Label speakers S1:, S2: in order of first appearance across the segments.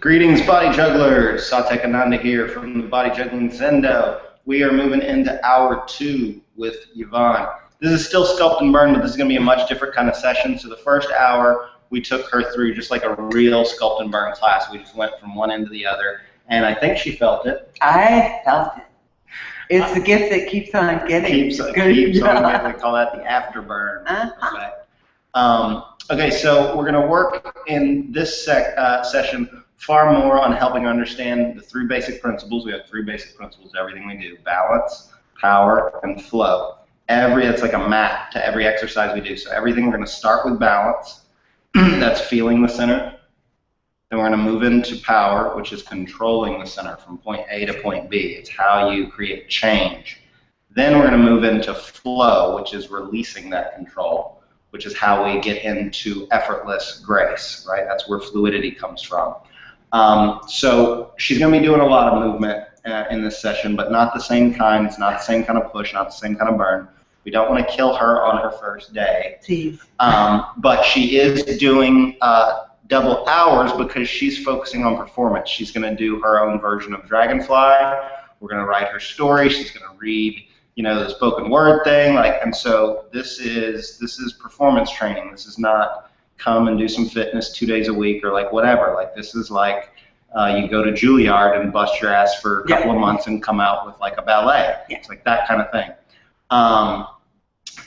S1: Greetings, body jugglers. Satek Ananda here from the Body Juggling Zendo. We are moving into hour 2 with Yvonne. This is still Sculpt and Burn, but this is going to be a much different kind of session. So the first hour, we took her through just like a real Sculpt and Burn class. We just went from one end to the other, and I think she felt it.
S2: I felt it. It's the gift that keeps on giving.
S1: Keeps on giving. We call that the afterburn effect. Okay, so we're going to work in this session far more on helping her understand the 3 basic principles. We have 3 basic principles to everything we do: balance, power, and flow. It's like a map to every exercise we do. So everything, we're going to start with balance. That's feeling the center. Then we're going to move into power, which is controlling the center from point A to point B. It's how you create change. Then we're going to move into flow, which is releasing that control, which is how we get into effortless grace, right? That's where fluidity comes from. So she's going to be doing a lot of movement in this session, but not the same kind. It's not the same kind of push, not the same kind of burn. We don't want to kill her on her first day.
S2: Please.
S1: But she is doing double hours because she's focusing on performance. She's going to do her own version of Dragonfly. We're going to write her story. She's going to read, you know, the spoken word thing. And so this is performance training. This is not come and do some fitness 2 days a week or like whatever. This is like you go to Juilliard and bust your ass for a couple of months and come out with like a ballet. It's like that kind of thing.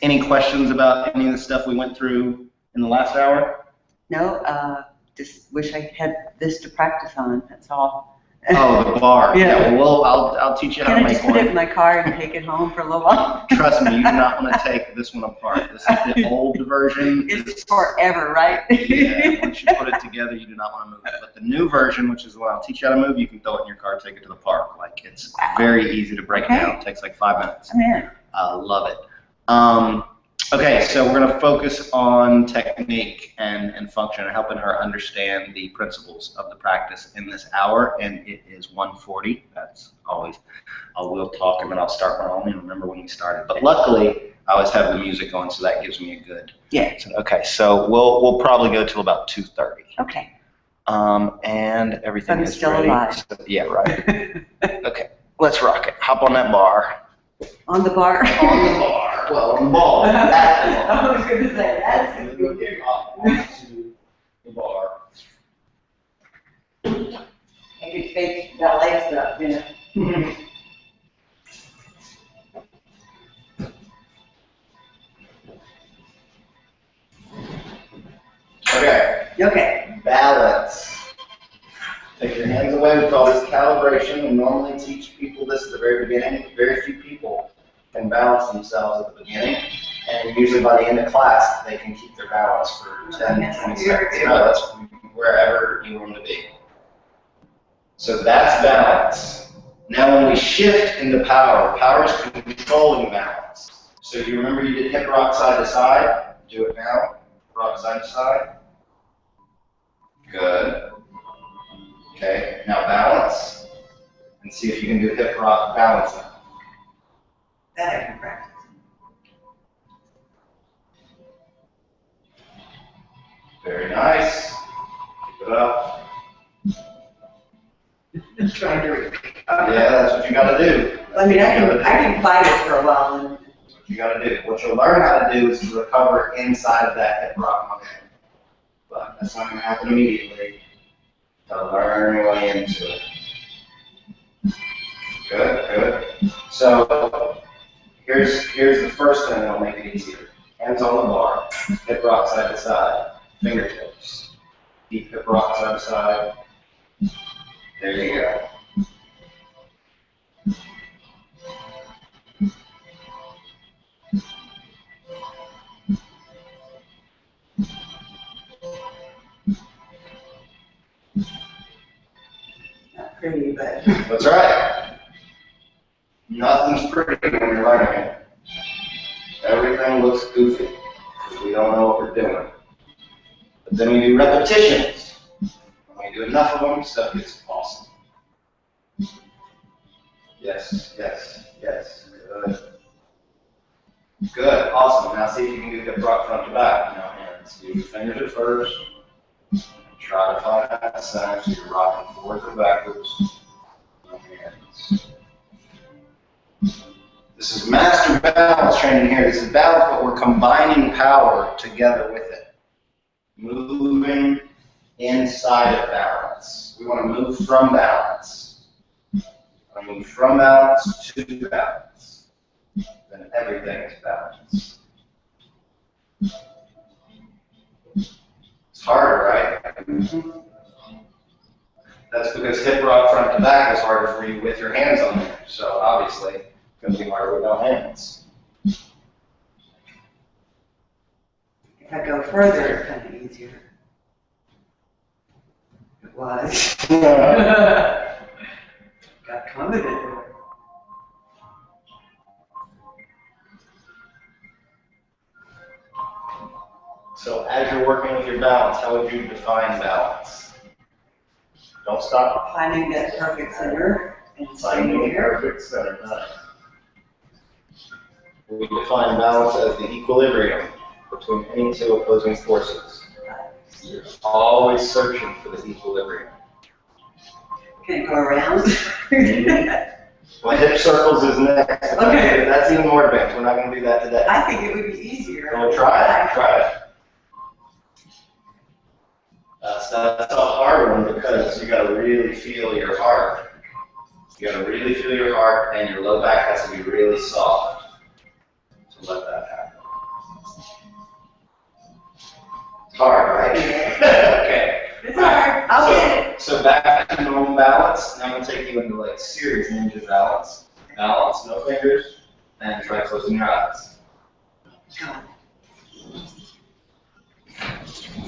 S1: Any questions about any of the stuff we went through in the last hour?
S2: No, just wish I had this to practice on, that's all.
S1: Oh, the bar. Yeah, well, I'll teach you how to make one.
S2: Can I just put it in my car and take it home for a little while?
S1: Trust me, you do not want to take this one apart. This is the old version.
S2: It's forever, right?
S1: Yeah, once you put it together, you do not want to move it. But the new version, which is the one I'll teach you how to move, you can throw it in your car, take it to the park. It's very easy to break down. It takes like 5 minutes.
S2: I'm in.
S1: Love it. Okay, so we're going to focus on technique and function and helping her understand the principles of the practice in this hour, and it is 1:40. That's always, we'll talk and then I'll start when I only remember when we started. But luckily, I always have the music on, so that gives me a good.
S2: Yeah.
S1: Okay, so we'll probably go till about 2:30.
S2: Okay.
S1: And everything is
S2: still
S1: ready.
S2: alive.
S1: So, yeah, right. Okay, let's rock it. Hop on that bar.
S2: On the bar?
S1: On the bar. Well, on the ball.
S2: I was going to say, that's a good
S1: get up onto the bar.
S2: I could fake ballet stuff, you know.
S1: Okay.
S2: Okay.
S1: Balance. Take your hands away. We call this calibration. We normally teach people this at the very beginning. Very few people can balance themselves at the beginning, and usually by the end of class, they can keep their balance for 10, 20 seconds. No, that's wherever you want to be. So that's balance. Now when we shift into power, power is controlling balance. So you remember you did hip rock side to side? Do it now. Rock side to side. Good. Okay, now balance. And see if you can do hip rock balance now.
S2: That I can practice.
S1: Very nice. Keep it up.
S2: I'm trying to recover.
S1: Yeah, that's what you got to do.
S2: I mean, I can fight it for a while. And
S1: That's what you got to do. What you'll learn how to do is to recover inside of that hip rock motion. But that's not going to happen immediately. To learn your way into it. Good, good. So here's the first thing that'll make it easier. Hands on the bar, hip rock side to side, fingertips. Deep hip rock side to side. There you go.
S2: not pretty, but.
S1: That's right. Nothing's pretty when you're learning it. Everything looks goofy because we don't know what we're doing. But then we do repetitions. When we do enough of them, stuff gets awesome. Yes, yes, yes. Good. Good. Awesome. Now see if you can do hip rock front to back. You know, hands. Do your fingers at first. Try to find that center, so you're rocking forwards or backwards. Hands. This is master balance training here. This is balance, but we're combining power together with it. Moving inside of balance. We want to move from balance. I move from balance to balance. Then everything is balance. It's harder, right? That's because hip rock front to back is harder for you with your hands on there. So obviously, it's going to be harder without hands.
S2: If I go further, it's kind of easier. It was. Got confident there.
S1: So as you're working with your balance, how would you define balance? Don't stop.
S2: Finding that perfect center and
S1: Finding
S2: staying
S1: the
S2: here.
S1: perfect center. Nice. We define balance as the equilibrium between any two opposing forces. You're always searching for the equilibrium.
S2: Can it go around?
S1: Well, hip circles is next.
S2: Okay.
S1: That's even more advanced. We're not going to do that today.
S2: I think it would be easier.
S1: We'll try it. Try it. That's a hard one because you got to really feel your heart. You got to really feel your heart, and your low back has to be really soft to let that happen. It's hard, right? Okay.
S2: It's hard. I'll get it.
S1: So back to normal balance. Now I'm going to take you into like serious ninja balance. Balance, no fingers, and try closing your eyes.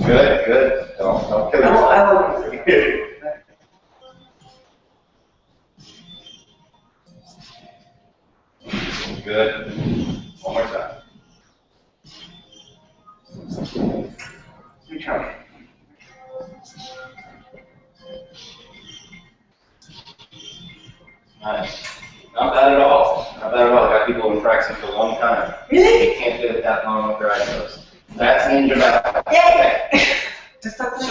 S1: Good, good. Don't kill yourself.
S2: I won't.
S1: Good. One more time.
S2: We try.
S1: Nice. Not bad at all. Not bad at all. I got people who've been practicing for a long time.
S2: Really?
S1: They can't do it that long with their eyes closed. That's ninja balance.
S2: Yay! Just something.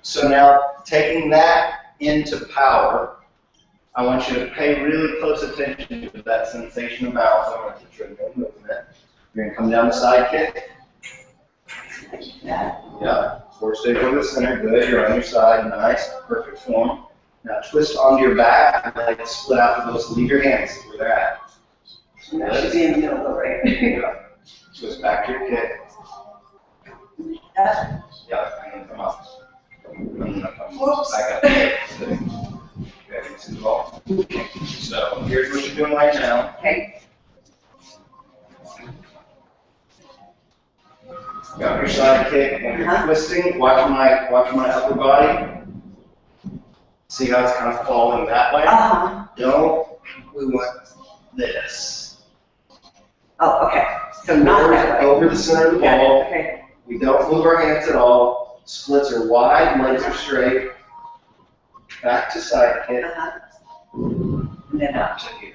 S1: So now taking that into power, I want you to pay really close attention to that sensation of balance. I want to trigger movement. You're gonna come down the side kick. Yeah. Forward stage over the center. Good. You're on your side. Nice. Perfect form. Now twist onto your back and let it split out of those. Leave your hands where they're at.
S2: That should be in the middle, though, right?
S1: Yeah. Twist back to your kick. Yeah, and then come up. And then come back up. Okay, it's involved. So here's what you're doing right now.
S2: Okay.
S1: Got your side kick, and you're twisting. Watch my upper body. See how it's kind of falling that way? We want this.
S2: Oh, okay. So not that way.
S1: Over the center of the ball.
S2: Okay.
S1: We don't move our hands at all. Splits are wide, legs are straight. Back to side kick.
S2: And then up.
S1: To here.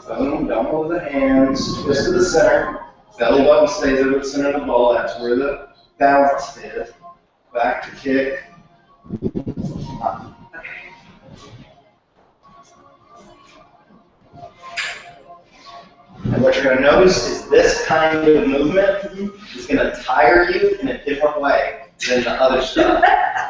S1: Boom, don't move the hands. Twist to the center. Belly button stays over the center of the ball. That's where the balance is. Back to kick. Up. And what you're going to notice is this kind of movement is going to tire you in a different way than the other stuff.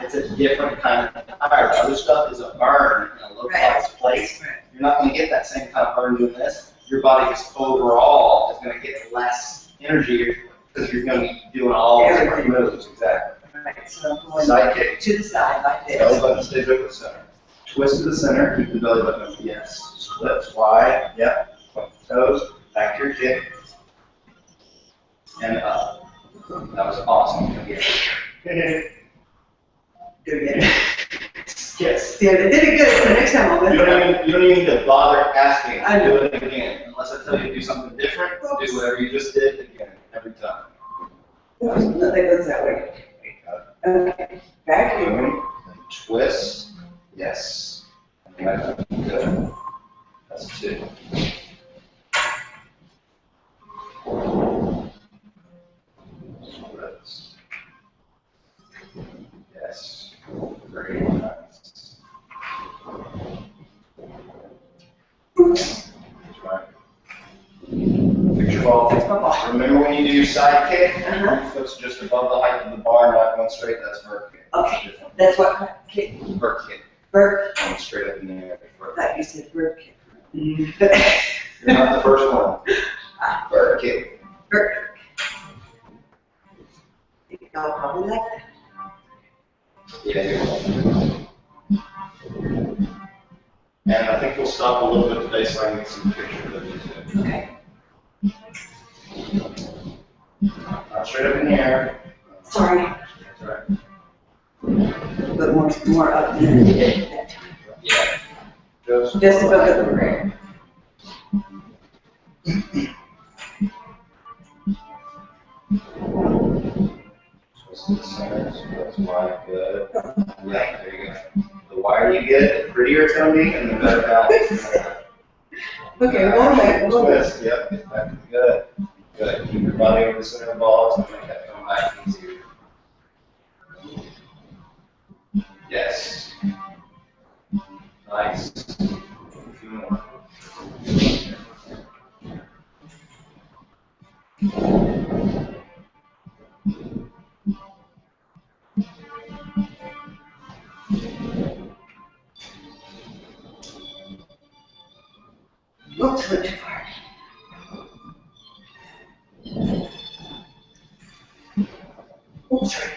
S1: It's a different kind of tire. The other stuff is a burn in a localized place. You're not going to get that same kind of burn doing this. Your body just overall is going to get less energy because you're going to be doing all the different moves. Exactly.
S2: Right, so I'm going
S1: Side kick.
S2: to the side like this.
S1: Belly button stays over the center. Twist to the center. Keep the belly button open. Yes. Splits wide. Yep. Point the toes. Back to your kick. And up. That was awesome. Again.
S2: Do it again.
S1: Yes.
S2: Yeah, they did it good, so next time I'll let
S1: You don't even need to bother asking
S2: I
S1: to
S2: know.
S1: do it again. Unless I tell you to do something different, do whatever you just did again, every time.
S2: No, that goes that way. Okay. Back here.
S1: Boom. And twist. Yes. And back up. Good. That's 2. Splits. Yes. side kick. Foot's just above the height of the bar, not going straight. That's vert kick.
S2: Okay. That's what kick?
S1: Vert kick.
S2: Vert.
S1: Going straight up in the air.
S2: I thought you said vert kick.
S1: You're not the first one. Vert kick.
S2: Vert kick. Y'all probably like that.
S1: Yeah. And I think we'll stop a little bit at the baseline and get some pictures of these.
S2: Okay.
S1: Not straight up in the air.
S2: Sorry.
S1: That's right.
S2: But more up than you did that time.
S1: Yeah.
S2: Just above the prayer.
S1: Twist to the center, so that's wide, good. Yeah, there you go. The wider you get, the prettier it's going to be, and the better balance it's going to have.
S2: Okay, one back.
S1: Twist, yep, good. Good. Keep your body over the center of the ball, it's going to make that come back easier. Yes. Nice. A few more.
S2: Oops, went too far. Oops, sorry.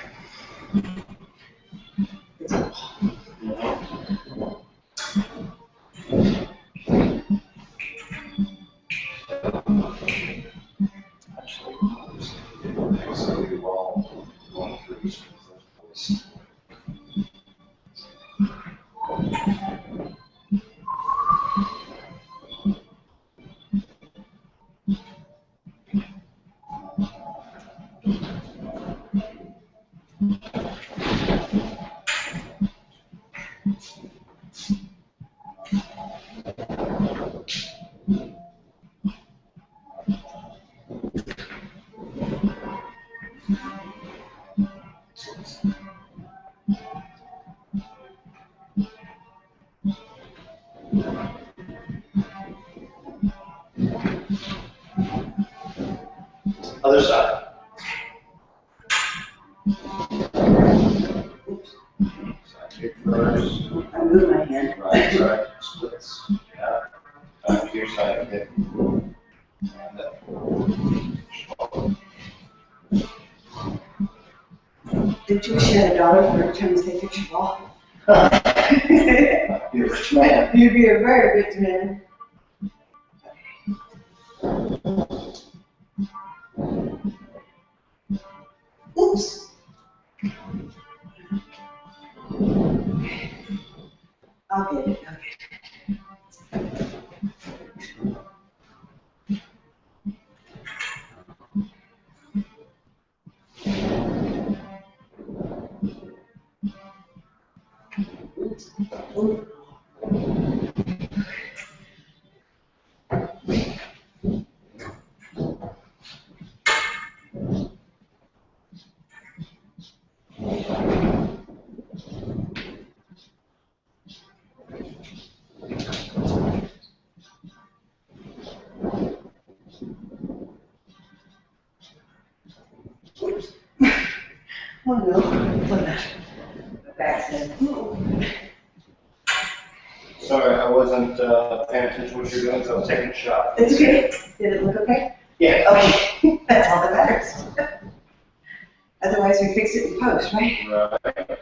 S1: Actually, while going through each of those voices. Other side. Side kick first.
S2: I moved my hand.
S1: Right side splits. Yeah. Back to your side kick. And up.
S2: Did you wish you had a daughter for every time you say fix your ball?
S1: You're a rich man.
S2: You'd be a very rich man. Oops. I'll get it. Oops. Oops. Oh no, the back said,
S1: Sorry, I wasn't paying attention to what you're doing, so I was taking a shot.
S2: it's okay. Did it look okay?
S1: Yeah.
S2: Okay, that's all that matters. Otherwise, we fix it in post, right?
S1: Right.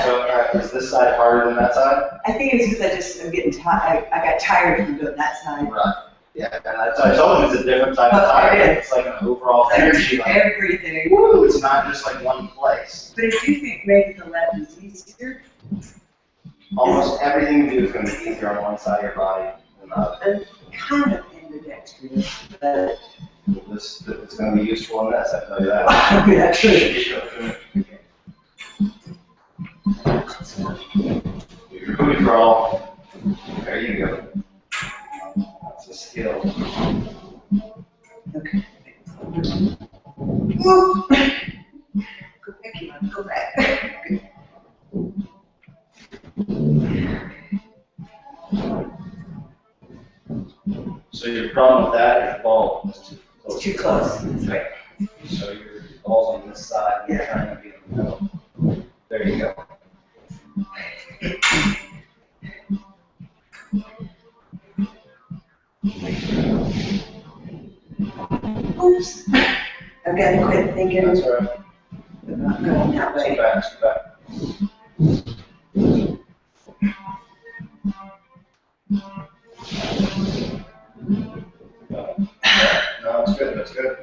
S1: So is this side harder than that side?
S2: I think it's because I'm getting tired. I got tired from doing that side.
S1: Right. Yeah, and I told him it's a different type of tire. It's like an overall energy. Like,
S2: Everything.
S1: woo, it's not just like one place.
S2: But I do think maybe the left is easier.
S1: Almost everything you do is going to be easier on one side of your body than the other.
S2: And kind of ambidextrous, but
S1: It's going to be useful in this, I tell you that.
S2: actually,
S1: Your booty crawl. There you go. That's a skill.
S2: okay. Woo. Go back, Yvonne, go back.
S1: So your problem with that is the ball is too close.
S2: too close. That's right.
S1: So your ball's on this side, and you're trying to be in the middle. There you go.
S2: Oops. I've got to quit thinking
S1: That's right.
S2: about going that way.
S1: Sit back, sit back. No, it's good, that's good.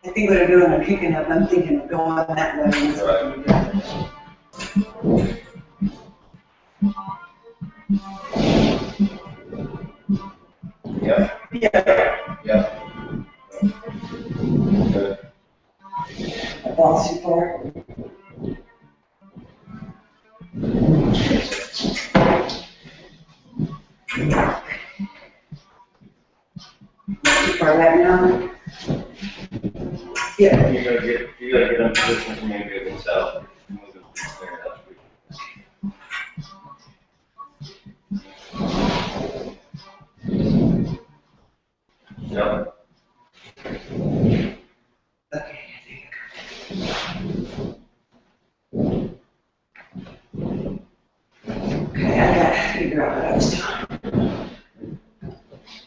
S2: I think what I'm doing, I'm kicking up, I'm thinking of going that way.
S1: Yep.
S2: Yeah.
S1: Yep. Good.
S2: A ball too far. Too far back now? Yeah.
S1: You gotta get in position for me to be able to tell. Move it there, that's good. Yep.
S2: Okay. Okay, I gotta figure out what I was doing.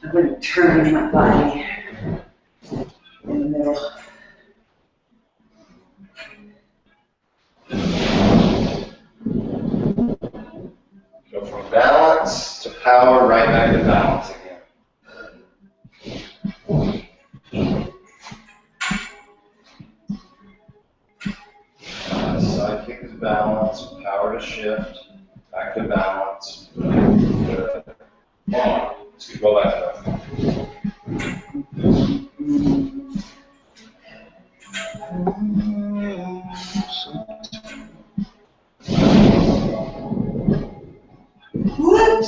S2: I'm gonna turn my body in the middle.
S1: Go from balance to power, right back to balance again. Side kick is balance, power to shift, back to balance. Good. Come on, let's go back to that.
S2: What?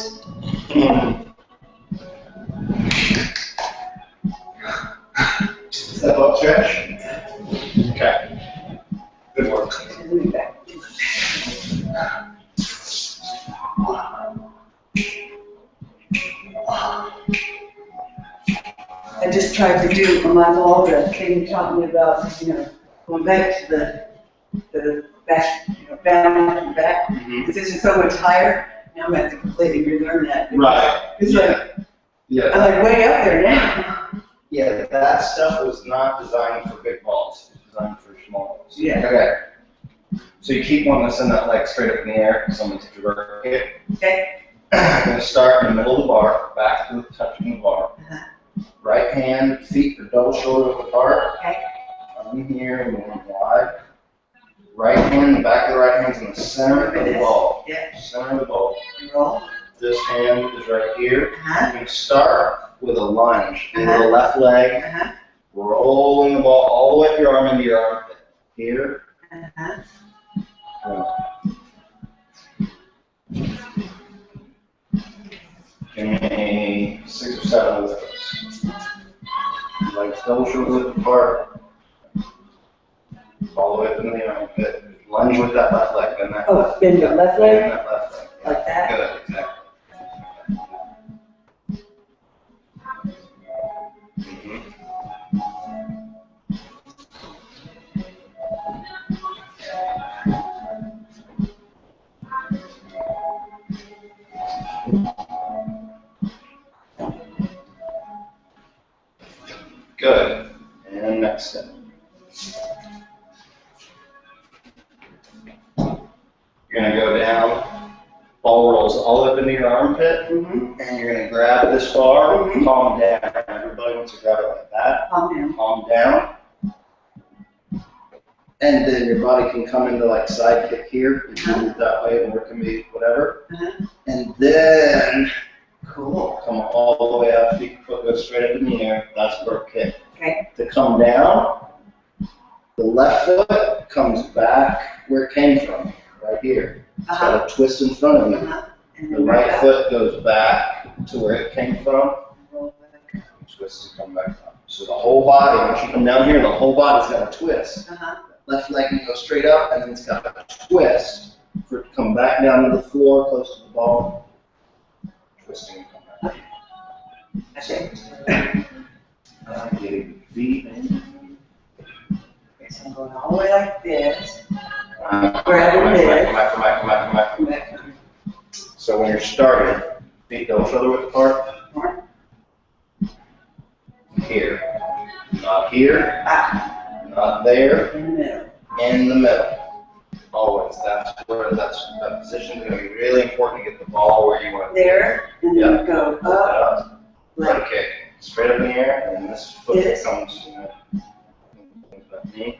S1: Step up stretch. Okay. Good work.
S2: I just tried to do on my ball the thing you taught me about, going back to the back, down and back.
S1: Mm-hmm.
S2: This is so much higher. Now I'm going to have to completely relearn that.
S1: Right.
S2: It's
S1: Yeah.
S2: I'm like way up there now.
S1: Yeah, that stuff was not designed for big balls. It's designed for small balls.
S2: Yeah.
S1: Okay. So you keep one that's in that leg straight up in the air. Someone take your vertical kick.
S2: Okay.
S1: You're going to start in the middle of the bar, back to touching the bar.
S2: Uh-huh.
S1: Right hand, feet are double shoulder apart.
S2: Okay.
S1: Come here and going wide. Right hand, the back of the right hand's in the center of the ball.
S2: Yeah.
S1: Center of the ball.
S2: Roll.
S1: This hand is right here.
S2: Uh-huh.
S1: You're going to start with a lunge into
S2: Uh-huh.
S1: the left leg.
S2: Uh-huh.
S1: Rolling the ball all the way up your arm into your armpit. Here.
S2: Uh-huh.
S1: Give me 6 or 7 of those. Legs double shoulder width apart. All the way up into the armpit. Lunge with that left leg. Bend that
S2: Oh,
S1: left
S2: bend your left leg?
S1: Bend that left leg. Yeah.
S2: Like that?
S1: Good, exactly. Good. And next step. You're going to go down, ball rolls all up into your armpit,
S2: Mm-hmm.
S1: and you're going to grab this bar, palm down. Everybody wants to grab it like that.
S2: Palm down.
S1: Palm down. And then your body can come into like side kick here. You can move that way, or it can be whatever.
S2: Uh-huh.
S1: And then
S2: Cool.
S1: come all the way up, foot goes straight up in the air. That's bird kick.
S2: Okay.
S1: To come down, the left foot comes back where it came from, right here. It's
S2: Uh-huh.
S1: got a twist in front of you.
S2: Uh-huh. And
S1: The
S2: then
S1: right
S2: back
S1: foot goes back to where it came from,
S2: up. Roll back.
S1: twist to come back up. So the whole body, once you come down here, the whole body's got a twist.
S2: Uh-huh.
S1: Left leg can go straight up, and then it's got a twist for it to come back down to the floor, close to the ball. Twisting and come back.
S2: I think.
S1: Getting feet.
S2: Okay, so I'm going all the way like this.
S1: Come
S2: Grab it.
S1: back. So when you're starting, feet go further width apart. Here. Not here. Not there.
S2: In the middle.
S1: In the middle. Always. That position is going to be really important to get the ball where you want it.
S2: There, and then go up. Like,
S1: Okay. Straight up in the air, and then this foot comes, knee.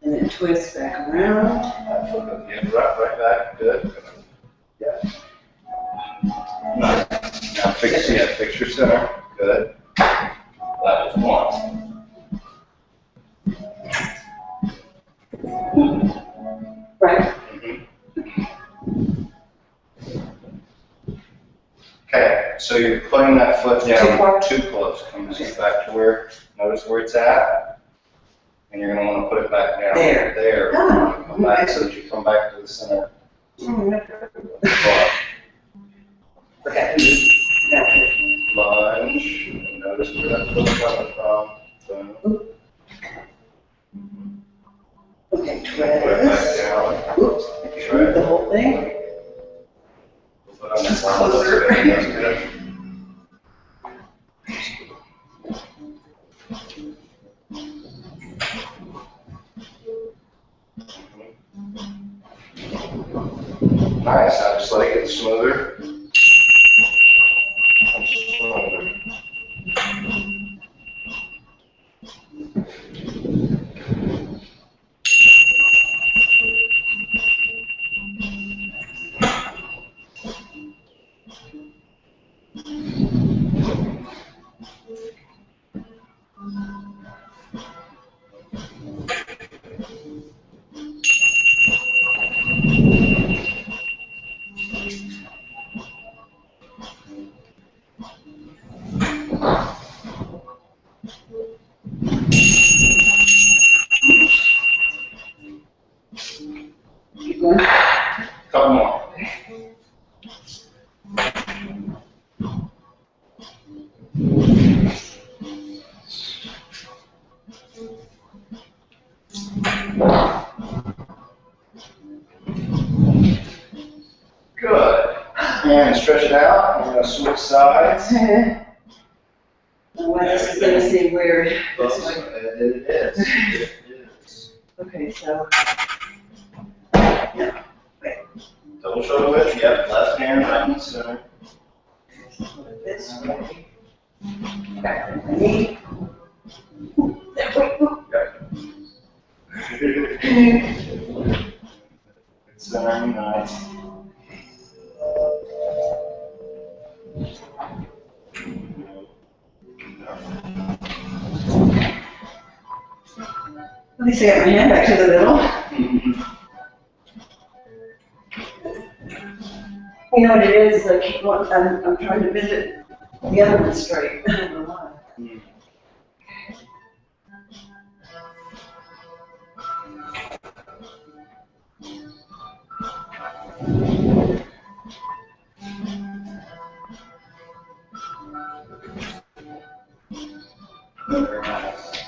S2: And then twist back around.
S1: That foot goes, yeah, right back. Good. Yeah. Nice. Now fix your center. Good. That was one.
S2: Right.
S1: Okay, so you're putting that foot down too close. Come back to where, notice where it's at. And you're going to want to put it back down. There. Come back so that you come back to the center. Lunge. And notice where that foot's coming from. Boom.
S2: Okay,
S1: Put it back down.
S2: Oops.
S1: Right.
S2: The whole thing.
S1: Just
S2: closer.
S1: Nice, now just let it get smoother.
S2: Keep going.
S1: Couple more. Good. And stretch it out. We're going to switch sides.
S2: Well, this is going to seem weird.
S1: It is. It is.
S2: Okay, so.
S1: Double shoulder width. Yep. Left hand right in the center.
S2: This way. Back to my knee. There we go.
S1: It's very nice.
S2: At least I got my hand back to the middle. You know what it is? I keep I'm trying to bend it the other one straight. I don't know why.
S1: Very nice.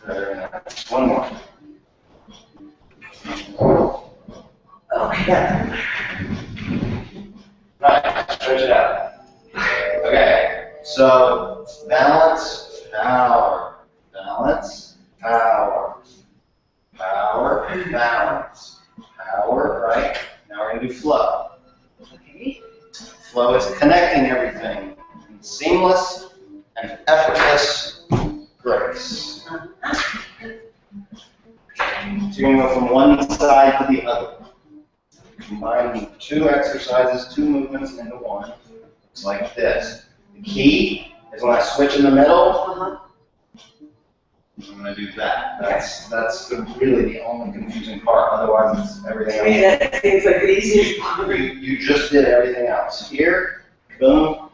S1: Very nice. One more.
S2: Okay, got it.
S1: Right, stretch it out. Okay, so balance, power, balance, power, power, balance, power, right? Now we're going to do flow.
S2: Okay.
S1: Flow is connecting everything in seamless and effortless grace. So you're going to go from one side to the other. Combine two exercises, two movements into one. It's like this. The key is when I switch in the middle, I'm going to do that. That's really the only confusing part. Otherwise, it's everything else.
S2: Yeah, that seems like the easiest part.
S1: You just did everything else. Here, boom.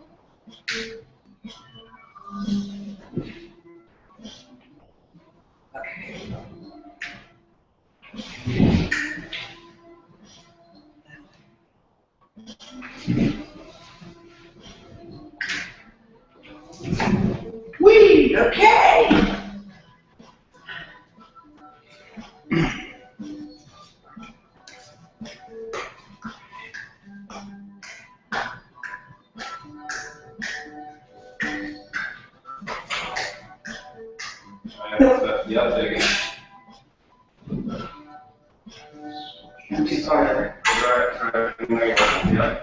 S2: Whee! Okay.
S1: Yep, there you go.
S2: I'm too far.
S1: Right.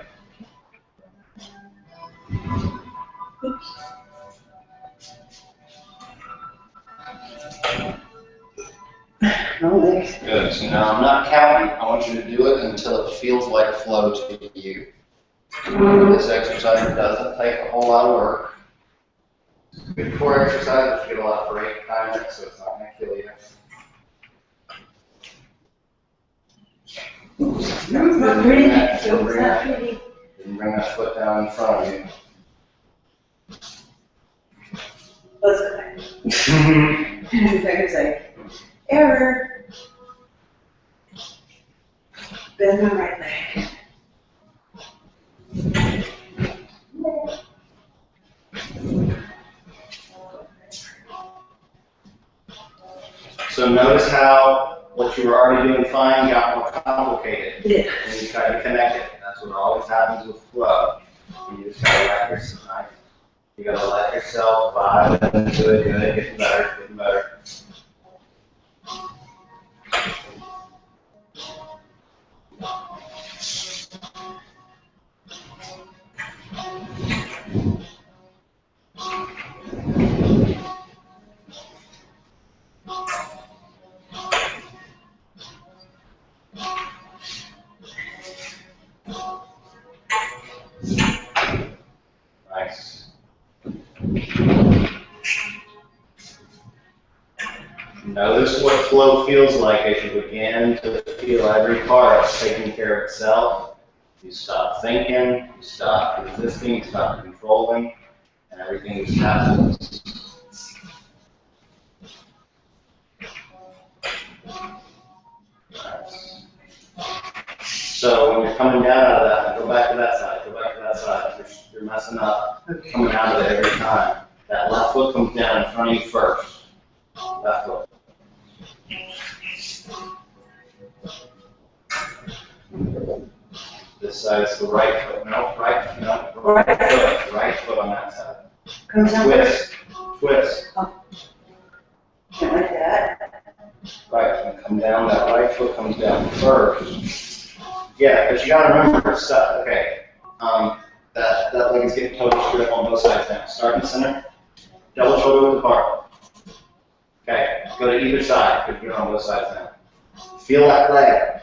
S2: No legs.
S1: Good. So now I'm not counting. I want you to do it until it feels like flow to you. This exercise doesn't take a whole lot of work. It's a good core exercise, but you get a lot of break time in it, so it's not going to kill you.
S2: No, it's not pretty. It's not pretty.
S1: Bring that foot down in front of you.
S2: Listen. Fingers like, error. Bend my right leg.
S1: So notice how what you were already doing fine got more complicated.
S2: Yeah.
S1: And you try to connect it. That's what always happens with flow. You just gotta let yourself. You gotta let yourself vibe into it. Good, getting better, getting better. Nice. Notice what flow feels like as you begin to feel every part taking care of itself. You stop thinking, you stop resisting, you stop controlling, and everything just happens. Nice. So when you're coming down out of that, go back to that side, go back to that side. You're messing up, coming out of it every time. That left foot comes down in front of you first. Left foot. This side is the right foot. No, right, no, right foot on that side.
S2: Comes down.
S1: Twist, twist.
S2: Oh. Like that.
S1: Right, and come down, that right foot comes down first. Yeah, but you gotta remember stuff, okay. That leg is getting total strip on both sides now. Start in the center, double shoulder width apart. Okay, go to either side, because you're on both sides now. Feel that leg.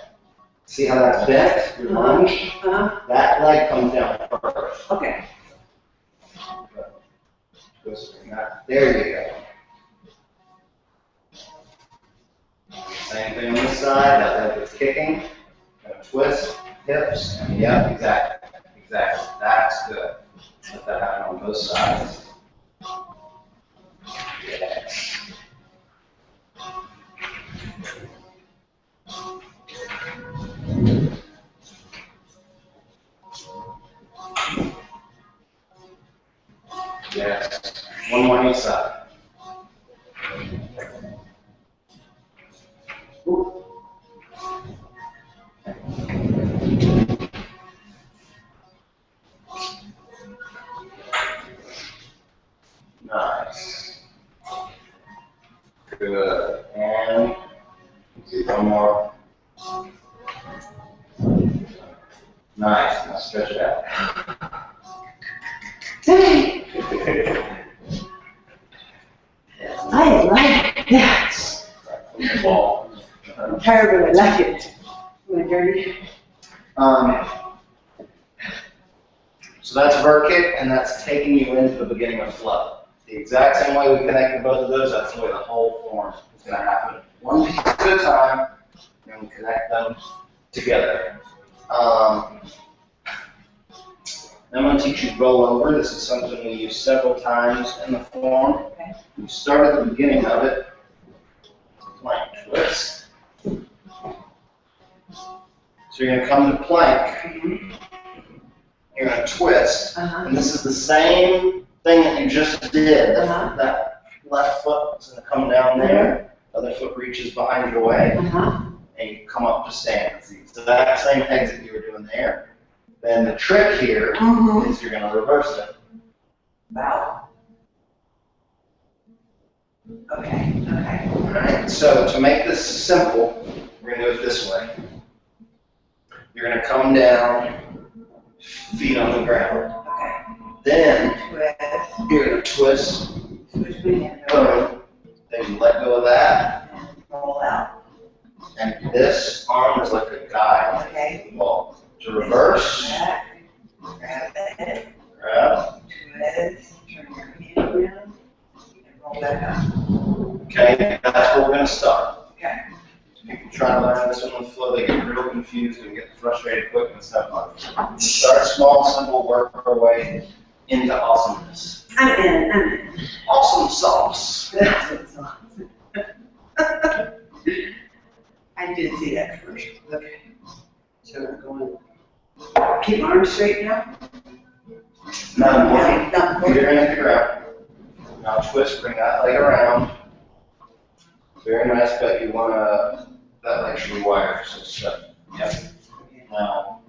S1: See how that's bent, your lunge? That leg comes down first.
S2: Okay.
S1: There you go. Same thing on this side, that leg is kicking. Twist, hips, and yep, exactly. Exactly. That's good. Let that happen on both sides. Yes. Yes. One more on each side. Nice. Good. And do one more. Nice. Now stretch it out.
S2: I like that.
S1: Ball.
S2: I'm tired, but I like it. My dirty.
S1: So that's vert kick, and that's taking you into the beginning of flow. The The exact same way we connected both of those, that's the way the whole form is going to happen. One piece at a time, and we connect them together. I'm going to teach you roll over. This is something we use several times in the form. You start at the beginning of it, plank twist. So you're going to come to plank. You're going to twist, and this is the same thing that you just did. That left foot is going to come down there, the other foot reaches behind your way, and you come up to stand. It's the exact same exit you were doing there. Then the trick here is you're going to reverse it.
S2: Wow. Okay.
S1: All right, so to make this simple, we're going to do it this way. You're going to come down, feet on the ground.
S2: Okay.
S1: Then
S2: Twist.
S1: you're going to twist.
S2: Switch my hand
S1: Boom.
S2: over.
S1: Then you let go of that.
S2: And roll out.
S1: And this arm is like a guide on
S2: Okay.
S1: the ball. To reverse,
S2: Back. Grab it.
S1: grab.
S2: Twist. Turn your hand around. And roll back up.
S1: Okay, that's where we're going to start.
S2: Okay.
S1: People try to learn this one with flow, they get real confused and get frustrated quick and stuff like that. Start small, simple, work our way into awesomeness.
S2: I'm in.
S1: Awesome sauce.
S2: That's what's awesome. I did see that commercial. Okay. So we're going. Keep arms straight now.
S1: Not
S2: Okay,
S1: important.
S2: not
S1: You're
S2: important.
S1: going to the ground. Now twist, bring that leg around. Very nice, but you want that leg should be wired. So step. Yep. Now,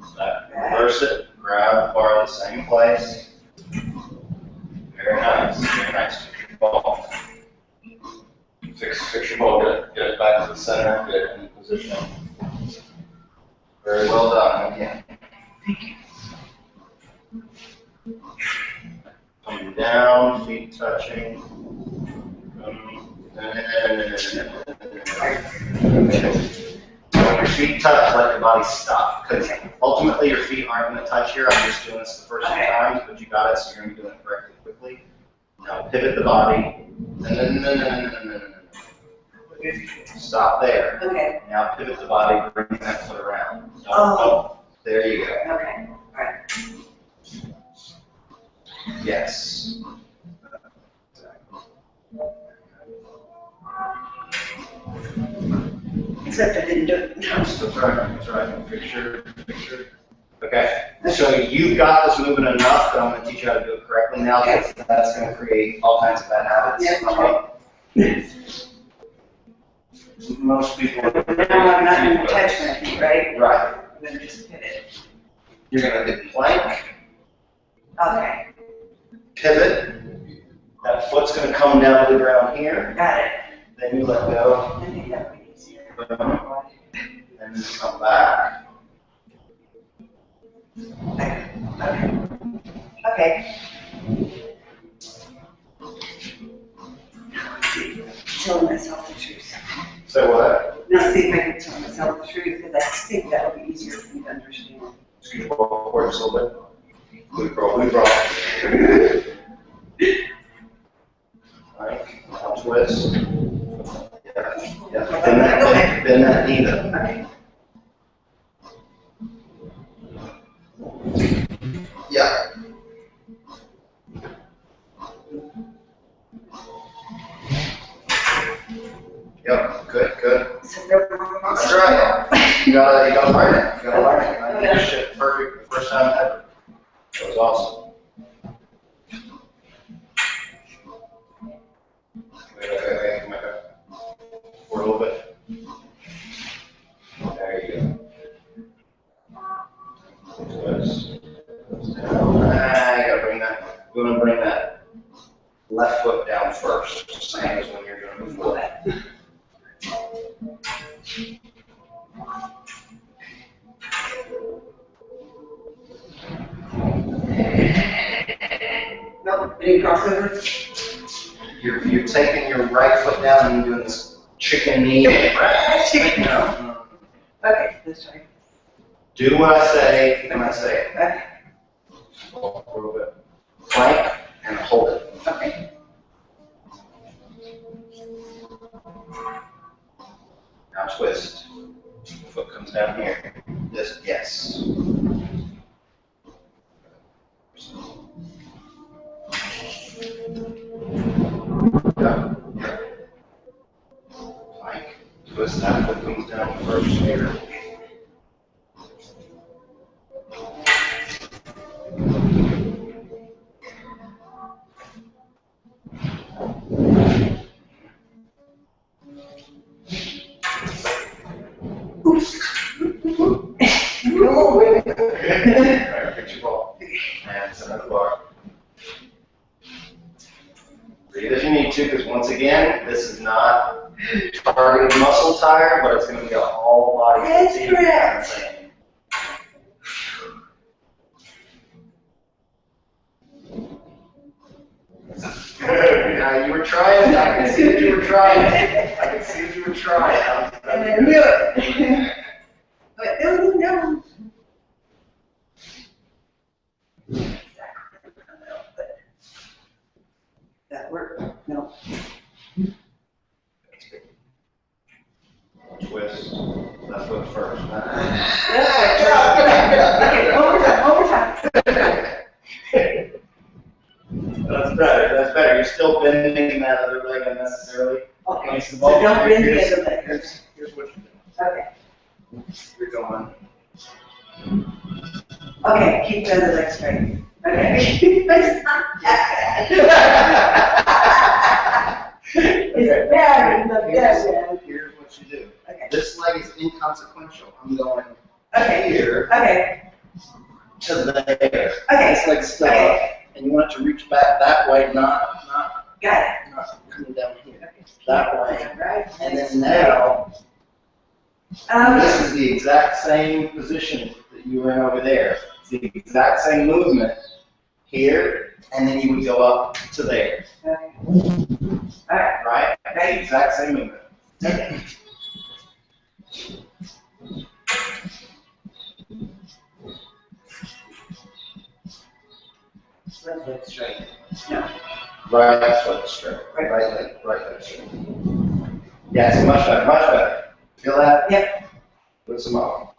S1: reverse it, grab the bar at the same place. Very nice, very nice. Fix your ball. Fix your ball, get it back to the center, get it in position. Very well done, again. Coming down, feet touching. When your feet touch, let your body stop. Because ultimately your feet aren't going to touch here. I'm just doing this the first few times, but you got it, so you're going to be doing it correctly quickly. Now pivot the body. Stop there.
S2: Okay.
S1: Now pivot the body, bring that foot around.
S2: Oh.
S1: There you go.
S2: Okay. All right.
S1: Yes.
S2: Except I didn't do it.
S1: That's right. That's right. Picture. Okay. So you've got this movement enough that I'm going to teach you how to do it correctly now. Because that's going to create all kinds of bad habits.
S2: Yeah.
S1: Okay. Most people.
S2: Now I'm not going to touch my feet, right?
S1: Right.
S2: I'm going to just pivot.
S1: You're going to do plank,
S2: Okay.
S1: pivot. That foot's going to come down to the ground here.
S2: Got it.
S1: Then you let go.
S2: I think that would be easier.
S1: And then you come back.
S2: Okay. Telling myself the truth.
S1: So what?
S2: Now see if I can tell myself the truth, because I think that would be easier for me to understand.
S1: Excuse me, forward just a little bit. We roll. Right, now twist. Yeah. Bend that knee though.
S2: Okay.
S1: Yeah. Yep, good. That's right. You gotta learn it. I did this shit perfect the first time ever. It was awesome. Wait, come back up. Forward a little bit. There you go. Twist. You gotta bring that. We're gonna bring that left foot down first, same as when you're doing it before.
S2: Nope, any crossover?
S1: You're taking your right foot down and doing this chicken knee.
S2: Chicken.
S1: No.
S2: Okay, let's try.
S1: Do what I say when I say it.
S2: Okay.
S1: A little bit. Plank and hold it.
S2: Okay.
S1: twist. Foot comes down here. This, yes. Yeah. Plank. Twist that foot comes down first here. Picture ball. And center the bar. Breathe as you need to, because once again, this is not targeted muscle tire, but it's going to be a whole body.
S2: That's correct.
S1: You were trying. I can see that you were trying. I can see that you were trying.
S2: And I knew it. But no. That worked? No.
S1: Twist. Left foot first.
S2: Okay, overtime.
S1: That's better. That's better. You're still bending that other leg unnecessarily.
S2: Okay,
S1: Against the
S2: so
S1: ball.
S2: don't bend the other leg.
S1: Here's what you're doing.
S2: Okay.
S1: You're going.
S2: Okay, keep the other leg straight. Okay. It's not that bad. It's bad, but bad.
S1: Here's what you do.
S2: Okay.
S1: This leg is inconsequential. I'm going
S2: Okay.
S1: here
S2: Okay.
S1: to there.
S2: Okay.
S1: This leg's still up, and you want it to reach back that way, not
S2: Got
S1: coming down here.
S2: it.
S1: That way.
S2: Right.
S1: And then now, this is the exact same position that you were in over there. It's the exact same movement here, and then you would go up to there.
S2: Okay. All right.
S1: Right? It's the exact same movement.
S2: Okay. Left leg straight. No.
S1: Right foot straight. Right leg straight. Yeah, it's much better, much better. Feel that?
S2: Yep.
S1: Do it some more.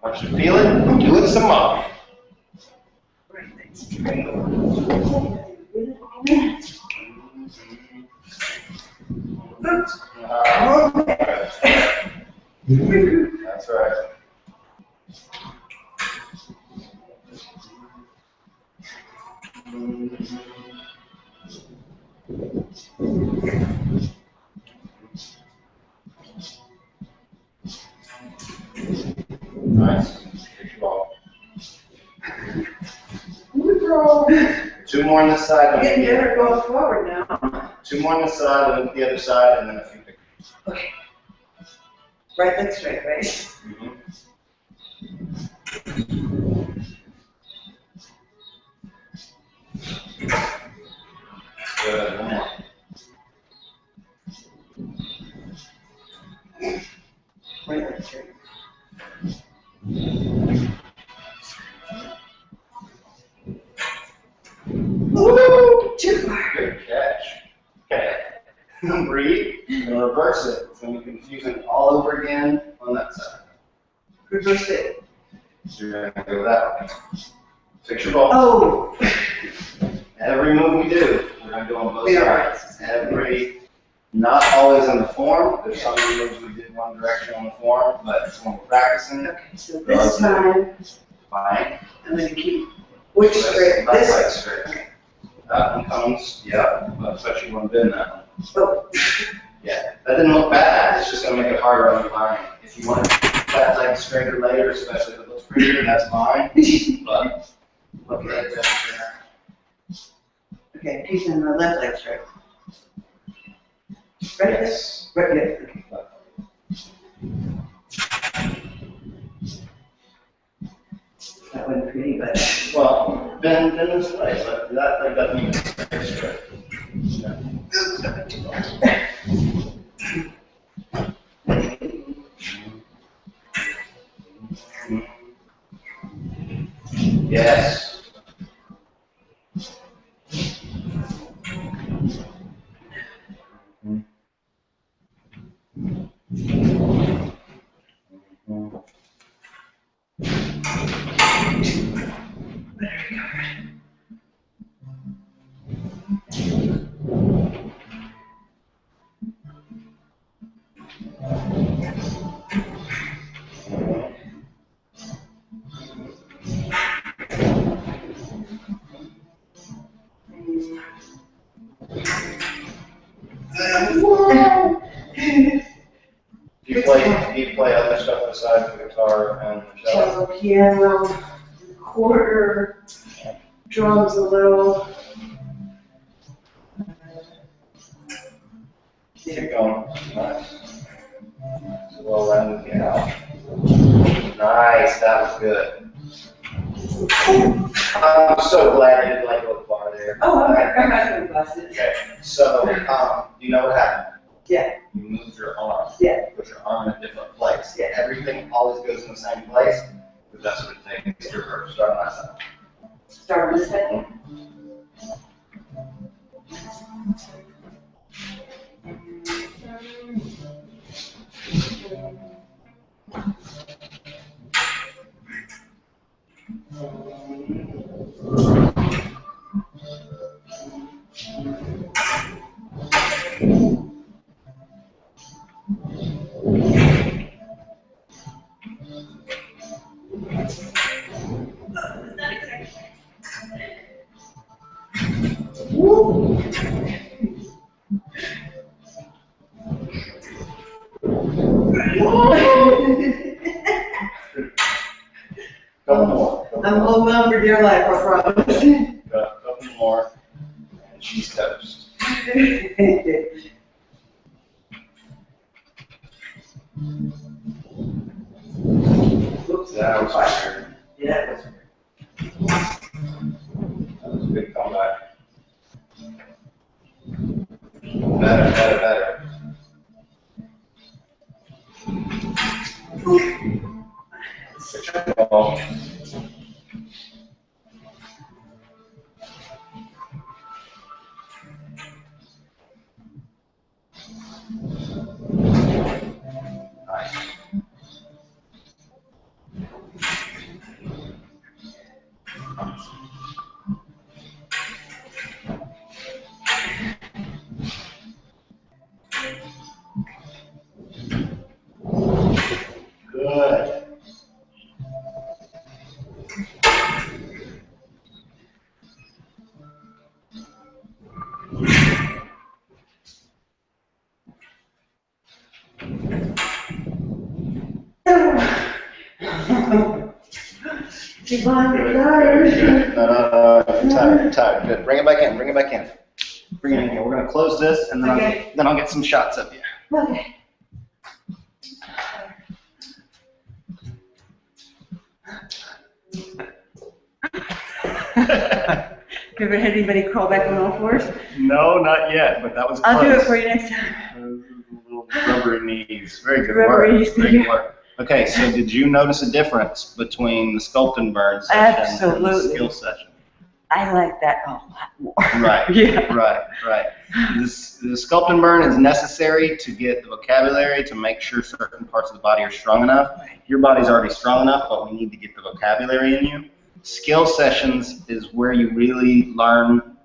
S1: Once you feel it, do it some more.
S2: Right leg straight.
S1: That's right. Nice. Good ball. Two more on this side.
S2: Getting better going forward now.
S1: Two more on this side, and the other side, and then a few pictures.
S2: Okay. Right leg straight, right?
S1: Mm-hmm. Good. One more.
S2: Right leg straight. Woo! Too far.
S1: Good catch. Okay. Breathe. And reverse it. It's going to be confusing all over again on that side.
S2: Reverse it.
S1: So you're going to go that way. Fix your ball.
S2: Oh.
S1: Every move we do, we're going to go on both
S2: We are.
S1: sides. Not always in the form. There's some moves we did one direction on the form, but when we're practicing,
S2: Okay, so this time,
S1: fine.
S2: I'm going to keep which straight?
S1: Left leg
S2: This.
S1: straight. That one comes, yeah, but you want to bend that one.
S2: Oh.
S1: Yeah, that didn't look bad. It's just going to make it harder on your line. If you want to keep that leg straighter later, especially if it looks prettier, that's fine. But look at that.
S2: Okay, keeping the left leg straight. Right leg?
S1: Yes.
S2: Right leg. That wasn't pretty, but.
S1: Well, bend this way. But that leg doesn't even stay straight. Yeah. Yes. Do you play other stuff besides the guitar and the cello?
S2: Cello, piano, recorder, drums a little.
S1: Keep going. Nice. Well-rounded piano. Nice, that was good. I'm so glad you did like a little bar there.
S2: Oh, okay. I'm not going to bust it.
S1: Okay, so, you know what happened?
S2: Yeah.
S1: You moved your arm.
S2: Yeah.
S1: Put your arm in a different place.
S2: Yeah.
S1: Everything always goes in the same place, because that's what it takes to reverse. Start on that side.
S2: Start on this side.
S1: Couple more.
S2: I'm holding on for dear life, I promise.
S1: Couple more, and she's toast.
S2: Oops.
S1: That was weird.
S2: Yeah, that's
S1: That was a good comeback. Better. Oh. Nice. Good.
S2: Yvonne, you're
S1: Good. No, you're tired. Good. Bring it back in. Bring it in here. We're gonna close this, and then
S2: Okay.
S1: I'll get some shots of you.
S2: Okay. Have you ever had anybody crawl back on all fours?
S1: No, not yet, but that was close.
S2: I'll do it for you next time.
S1: Little rubbery knees. Very good
S2: Rubbery
S1: work.
S2: knees.
S1: Very good work. Okay, so did you notice a difference between the Sculpt and Burn session and the
S2: Absolutely.
S1: skill session?
S2: I like that a lot more.
S1: Right.
S2: Yeah.
S1: Right. The Sculpt and Burn is necessary to get the vocabulary to make sure certain parts of the body are strong enough. Your body's already strong enough, but we need to get the vocabulary in you. Skill sessions is where you really learn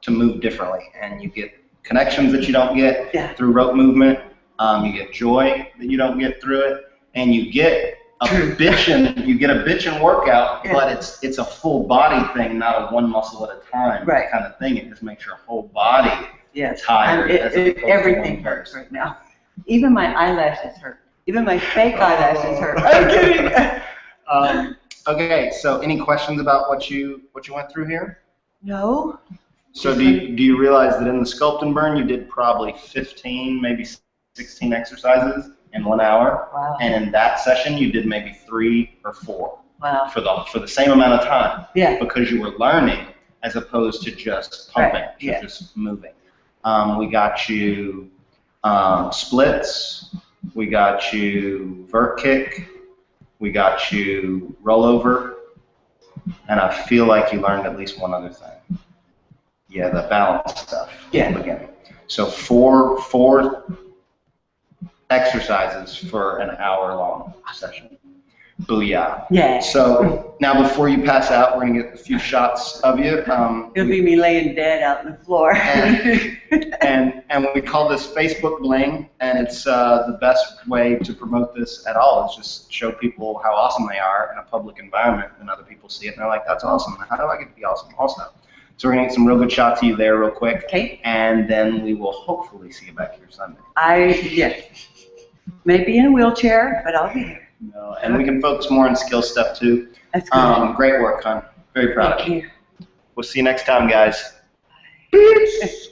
S1: to move differently, and you get connections that you don't get through rope movement. You get joy that you don't get through it, and you get a bitchin' workout, but it's a full body thing, not a one muscle at a time kind of thing. It just makes your whole body tired.
S2: Everything hurts right now. Even my eyelashes hurt. Even my fake eyelashes hurt. I'm kidding.
S1: Okay, so any questions about what you went through here?
S2: No.
S1: So do you realize that in the Sculpt and Burn you did probably 15, maybe 16 exercises in 1 hour, and in that session you did maybe 3 or 4 for the same amount of time, because you were learning as opposed to just pumping, just moving. We got you splits, we got you vert kick, we got you rollover, and I feel like you learned at least one other thing. Yeah, the balance stuff at the beginning. So four exercises for an hour-long session. Booyah.
S2: Yeah.
S1: So now before you pass out, we're gonna get a few shots of you.
S2: It'll be me laying dead out on the floor.
S1: And we call this Facebook Bling, and it's the best way to promote this at all is just show people how awesome they are in a public environment, and other people see it and they're like, that's awesome. How do I get to be awesome also? So we're gonna get some real good shots of you there real quick.
S2: Okay.
S1: And then we will hopefully see you back here Sunday.
S2: Yes. Maybe in a wheelchair, but I'll be there.
S1: No, and we can focus more on skill stuff too.
S2: That's good.
S1: Great work, hon. Very proud of you.
S2: Thank you.
S1: We'll see you next time, guys.
S2: Peace.